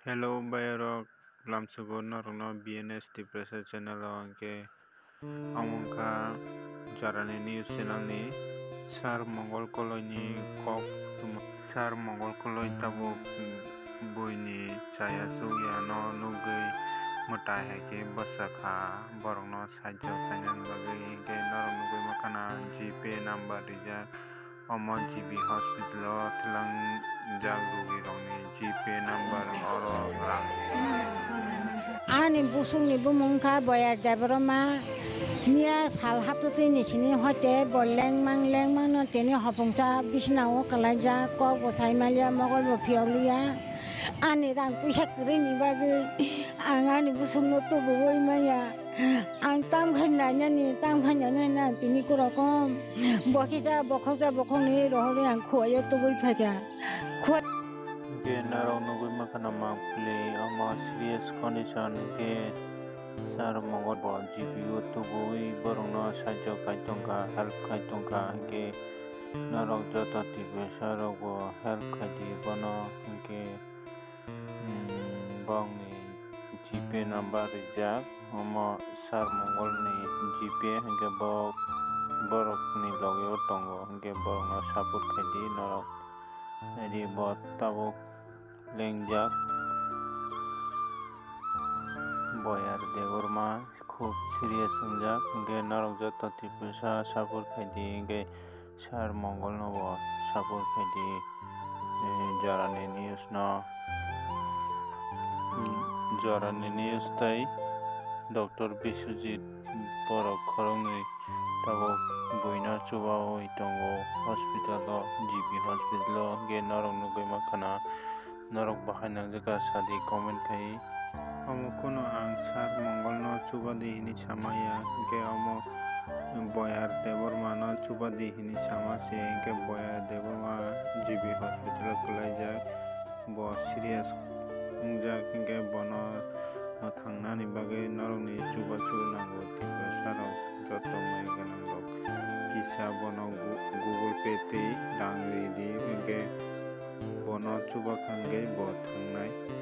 Hello bayarok lamsugo norokno BNS Depressor channel o hingke amongka jarani news channel ni sar mongol koloi ni kok sar mongol koloi tabuk boi ni chaya chugya no nugui mwtai haike bwsakha borok no sahaଯ୍য khainani bagui hingke norok nugui mankha GPay number rijak omo GB hospital o tlangjak rogi rok ni GPay number oro rang Ani busung ni bumung ka boyar jabroma nia sal haptuti ni sini hote boleng mang no teni hopungta bisna o kalaja ko bosai malia mogol bo piaulia ani rang puisa kri ni bagi angani busung no tu boi maya ang tam khananya na tini kurokom bokita bokong ni rohori ang khoyo tu boi phaja ke narok nugui makhana play omo serious condition ke sar mongol bo GPO tubui borok no sahaଯ୍য khai tongkha help khai tongkha hingke narok joto tipesa rok bo help khai di bono hingke bong ni GPay number rijak omo sar mongol ni GPay hingke borok ni loge o tongo hingke borok no support khai di norok eri bo tabuk lengjak boyar deborma khub serious ungjak hingke norok joto tipesa support khai di hingke sar mongol no bo support khai di jarani news tai Dr. Biswajit borok khorogni tabuk buino chubao tongo hospital o GB hospital o hingke norok nugui mankha norok bahai nangjaka sadi comment khai omo kuno ang sar mongol no chubadi hini samaya hingke omo boyar deborma no chubadi hini samase hingke boyar deborma GB hospital kalaijak bo serious ungjak hingke bono thangnani bagui norok ni chubachu nango tipesa rok joto mai ganang rok kisa bono Google Pay tei rang ridi hingke bono chubakha hingke bo thangnai।